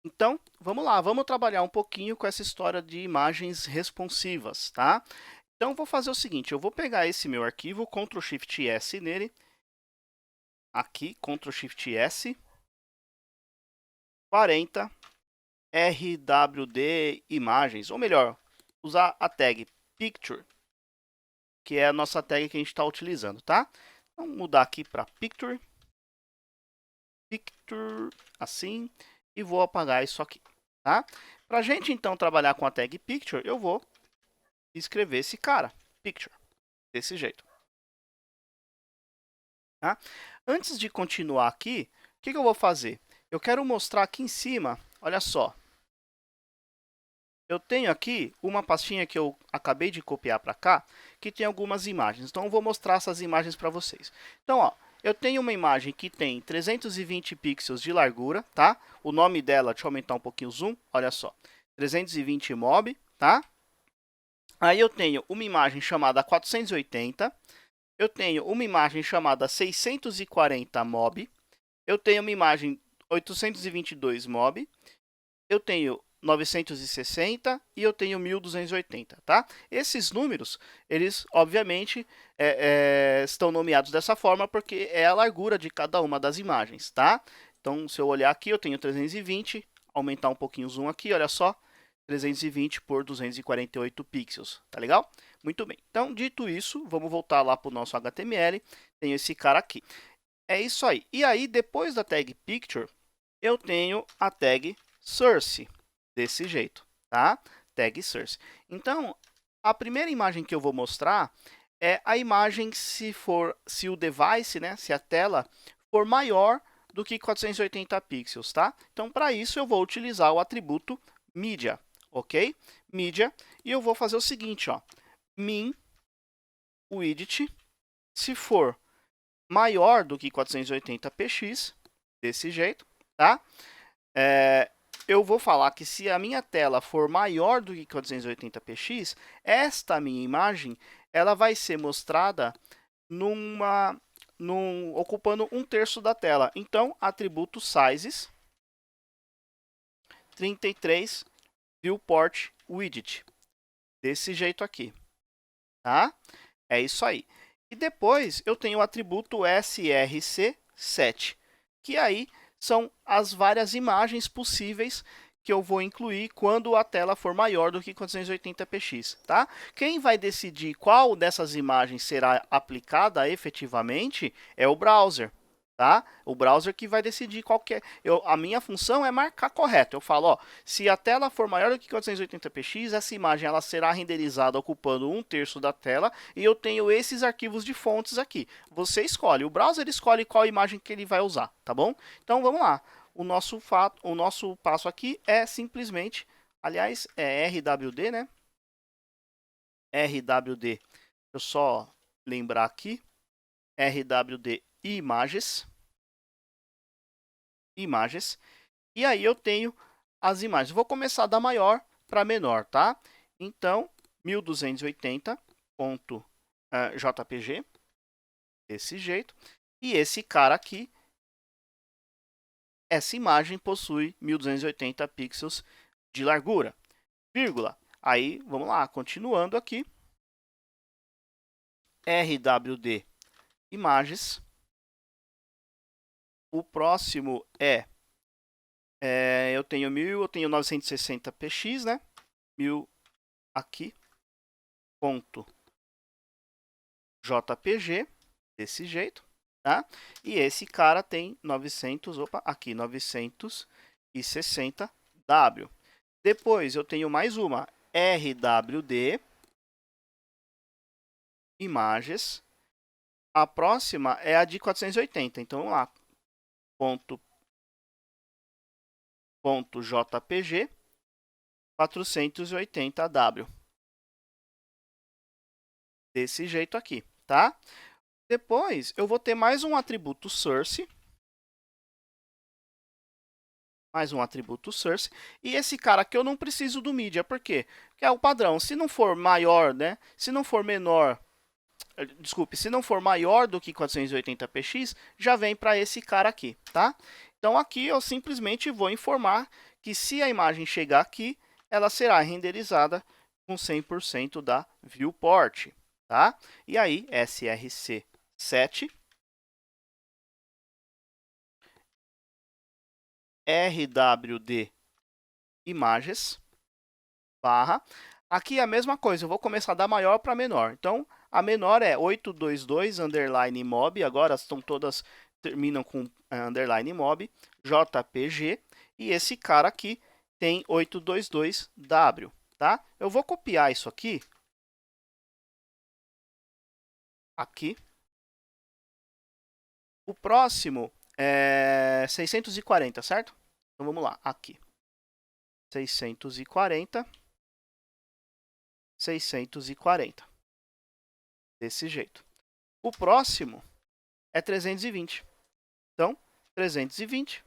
Então, vamos lá, vamos trabalhar um pouquinho com essa história de imagens responsivas, tá? Então, vou fazer o seguinte, eu vou pegar esse meu arquivo, Ctrl Shift S nele, aqui, Ctrl Shift S, 40, RWD imagens, ou melhor, usar a tag Picture, que é a nossa tag que a gente está utilizando, tá? Vamos mudar aqui para Picture, assim, e vou apagar isso aqui, tá? Para a gente então trabalhar com a tag Picture, eu vou escrever esse cara, Picture, desse jeito, tá? Antes de continuar aqui, o que eu vou fazer? Eu quero mostrar aqui em cima, olha só, eu tenho aqui uma pastinha que eu acabei de copiar para cá, que tem algumas imagens. Então, eu vou mostrar essas imagens para vocês. Então, ó, eu tenho uma imagem que tem 320 pixels de largura, tá? O nome dela, deixa eu aumentar um pouquinho o zoom, olha só. 320 mob, tá? Aí eu tenho uma imagem chamada 480. Eu tenho uma imagem chamada 640 mob. Eu tenho uma imagem 822 mob. Eu tenho 960 e eu tenho 1280, tá? Esses números, eles obviamente estão nomeados dessa forma porque é a largura de cada uma das imagens, tá? Então, se eu olhar aqui, eu tenho 320, aumentar um pouquinho o zoom aqui, olha só, 320 por 248 pixels, tá legal? Muito bem. Então, dito isso, vamos voltar lá para o nosso HTML, tenho esse cara aqui. É isso aí. E aí, depois da tag picture, eu tenho a tag source, desse jeito, tá? Tag source. Então, a primeira imagem que eu vou mostrar é a imagem se o device, né, se a tela for maior do que 480 pixels, tá? Então, para isso, eu vou utilizar o atributo media, ok? Media, e eu vou fazer o seguinte, ó, min width, se for maior do que 480px, desse jeito, tá? Eu vou falar que se a minha tela for maior do que 480px, esta minha imagem ela vai ser mostrada ocupando 1/3 da tela. Então, atributo sizes 33 viewport widget, desse jeito aqui, tá? É isso aí. E depois eu tenho o atributo src7, que aí são as várias imagens possíveis que eu vou incluir quando a tela for maior do que 480px, tá? Quem vai decidir qual dessas imagens será aplicada efetivamente é o browser, tá? O browser que vai decidir qual que é. A minha função é marcar correto. Eu falo, ó, se a tela for maior do que 480px, essa imagem ela será renderizada ocupando 1/3 da tela e eu tenho esses arquivos de fontes aqui. Você escolhe, o browser escolhe qual imagem que ele vai usar, tá bom? Então vamos lá. O nosso passo aqui é simplesmente, aliás, é RWD, né? RWD. Deixa eu só lembrar aqui. RWD imagens. E aí eu tenho as imagens. Vou começar da maior para menor, tá? Então, 1280.jpg, desse jeito. E esse cara aqui, essa imagem possui 1280 pixels de largura, vírgula. Aí, vamos lá, continuando aqui. RWD imagens. O próximo eu tenho 960px, né? 1000 aqui, ponto JPG, desse jeito, tá? E esse cara tem 960W. Depois eu tenho mais uma, RWD imagens. A próxima é a de 480, então vamos lá, ponto JPG 480W, desse jeito aqui, tá? Depois eu vou ter mais um atributo source, e esse cara aqui eu não preciso do media, por quê? Porque é o padrão, se não for maior, né? Se não for menor, desculpe, se não for maior do que 480px, já vem para esse cara aqui, tá? Então aqui eu simplesmente vou informar que se a imagem chegar aqui, ela será renderizada com 100% da viewport, tá? E aí src7 rwd imagens barra. Aqui é a mesma coisa, eu vou começar da maior para menor. Então, a menor é 822 underline mob, agora estão todas, terminam com underline mob, JPG, e esse cara aqui tem 822W, tá? Eu vou copiar isso aqui, O próximo é 640, certo? Então, vamos lá, aqui. 640. Desse jeito. O próximo é 320. Então, 320.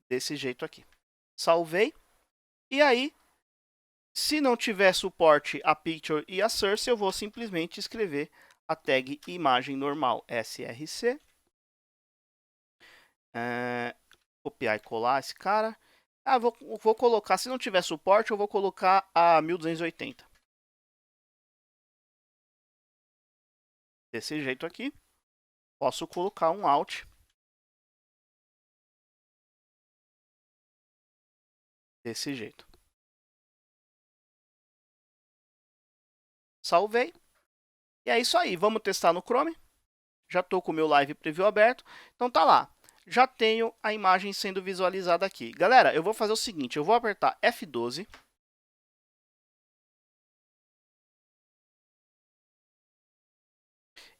Desse jeito aqui. Salvei. E aí, se não tiver suporte a picture e a source, eu vou simplesmente escrever a tag imagem normal src. Copiar e colar esse cara. Vou colocar, se não tiver suporte, eu vou colocar a 1280. Desse jeito aqui. Posso colocar um Alt. Desse jeito. Salvei. E é isso aí. Vamos testar no Chrome. Já estou com o meu Live Preview aberto. Então tá lá. Já tenho a imagem sendo visualizada aqui. Galera, eu vou fazer o seguinte. Eu vou apertar F12.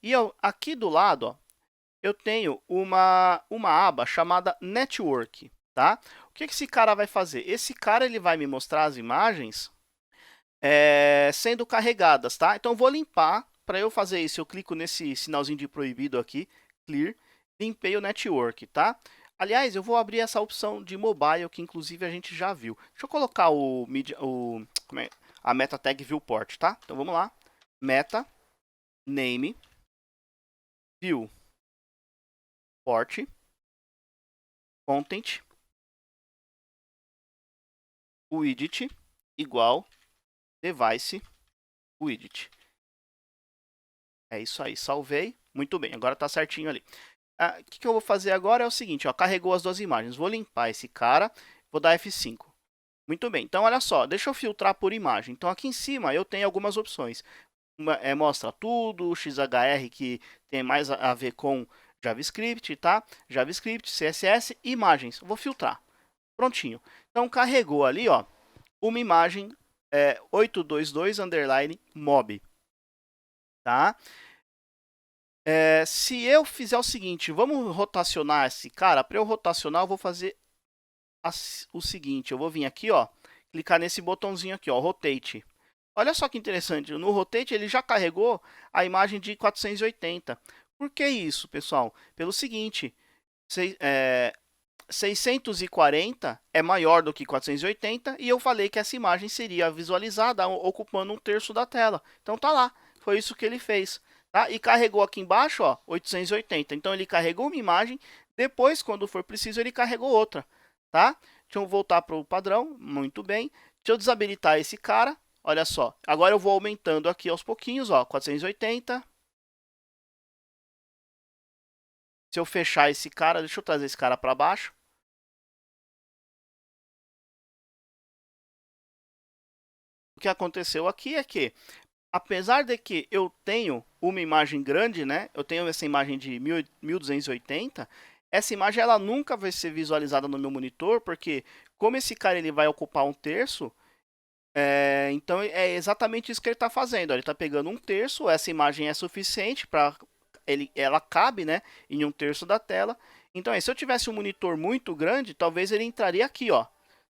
E aqui do lado, ó, eu tenho uma aba chamada Network, tá? O que esse cara vai fazer? Esse cara ele vai me mostrar as imagens sendo carregadas, tá? Então eu vou limpar. Para eu fazer isso, eu clico nesse sinalzinho de proibido aqui, Clear, limpei o Network, tá? Aliás, eu vou abrir essa opção de mobile, que inclusive a gente já viu. Deixa eu colocar a meta tag viewport, tá? Então vamos lá. Meta name view port content widget igual device widget. É isso aí, salvei. Muito bem, agora tá certinho ali. O que eu vou fazer agora é o seguinte, ó, carregou as duas imagens. Vou limpar esse cara, vou dar F5. Muito bem, então olha só, deixa eu filtrar por imagem. Então aqui em cima eu tenho algumas opções. Mostra tudo, XHR que tem mais a ver com JavaScript, tá? JavaScript, CSS, imagens. Vou filtrar. Prontinho. Então carregou ali, ó, uma imagem 822 underline mob, tá? Se eu fizer o seguinte, vamos rotacionar esse cara. Para eu rotacionar, eu vou fazer o seguinte. Eu vou vir aqui, ó, clicar nesse botãozinho aqui, ó, Rotate. Olha só que interessante. No Rotate, ele já carregou a imagem de 480. Por que isso, pessoal? Pelo seguinte, 640 é maior do que 480 e eu falei que essa imagem seria visualizada ocupando 1/3 da tela. Então tá lá. Foi isso que ele fez. Tá? E carregou aqui embaixo, ó, 880. Então ele carregou uma imagem, depois, quando for preciso, ele carregou outra. Tá? Deixa eu voltar para o padrão. Muito bem. Deixa eu desabilitar esse cara. Olha só. Agora eu vou aumentando aqui aos pouquinhos, ó, 480. Se eu fechar esse cara, deixa eu trazer esse cara para baixo. O que aconteceu aqui é que, apesar de que eu tenho uma imagem grande, né? Eu tenho essa imagem de 1280, essa imagem ela nunca vai ser visualizada no meu monitor, porque como esse cara ele vai ocupar 1/3, então é exatamente isso que ele está fazendo. Ele está pegando 1/3, essa imagem é suficiente para ela cabe, né, em 1/3 da tela. Então, se eu tivesse um monitor muito grande, talvez ele entraria aqui, ó,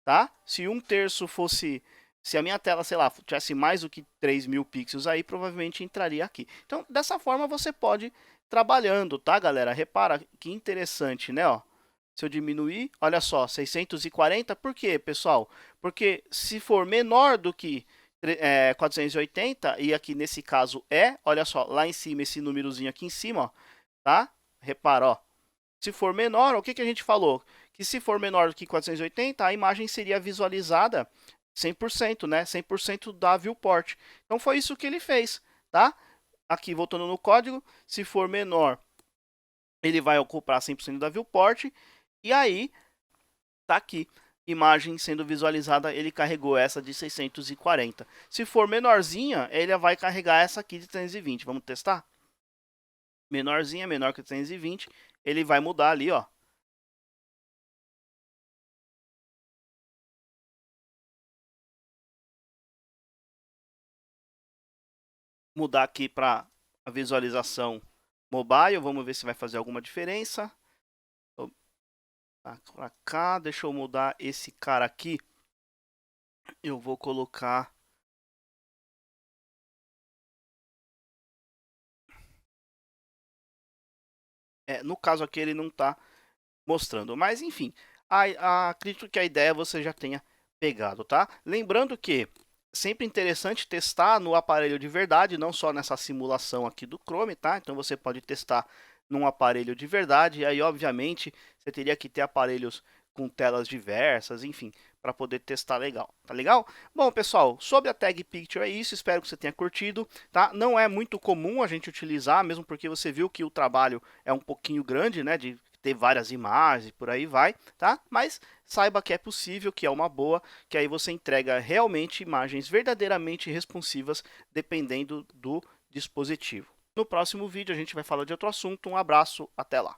tá? Se 1/3 fosse, se a minha tela, sei lá, tivesse mais do que 3.000 pixels aí, provavelmente entraria aqui. Então, dessa forma você pode ir trabalhando, tá, galera? Repara que interessante, né, ó. Se eu diminuir, olha só, 640, por quê, pessoal? Porque se for menor do que 480, e aqui nesse caso olha só, lá em cima, esse númerozinho aqui em cima, ó, tá? Repara, ó, Se for menor, o que a gente falou? Que se for menor do que 480, a imagem seria visualizada 100%, né? 100% da viewport. Então foi isso que ele fez, tá? Aqui, voltando no código, se for menor, ele vai ocupar 100% da viewport. E aí, tá aqui, imagem sendo visualizada, ele carregou essa de 640. Se for menorzinha, ele vai carregar essa aqui de 320. Vamos testar? Menorzinha, menor que 320, ele vai mudar ali, ó. Mudar aqui para a visualização mobile, vamos ver se vai fazer alguma diferença. Tá para cá, deixa eu mudar esse cara aqui. Eu vou colocar no caso aqui ele não está mostrando, mas enfim, acredito que a ideia você já tenha pegado, tá? Lembrando que sempre interessante testar no aparelho de verdade, não só nessa simulação aqui do Chrome, tá? Então você pode testar num aparelho de verdade, e aí obviamente você teria que ter aparelhos com telas diversas, enfim, para poder testar legal, tá legal? Bom, pessoal, sobre a Tag Picture é isso, espero que você tenha curtido, tá? Não é muito comum a gente utilizar, mesmo porque você viu que o trabalho é um pouquinho grande, né, de ter várias imagens e por aí vai, tá? Mas saiba que é possível, que é uma boa, que aí você entrega realmente imagens verdadeiramente responsivas dependendo do dispositivo. No próximo vídeo a gente vai falar de outro assunto. Um abraço, até lá.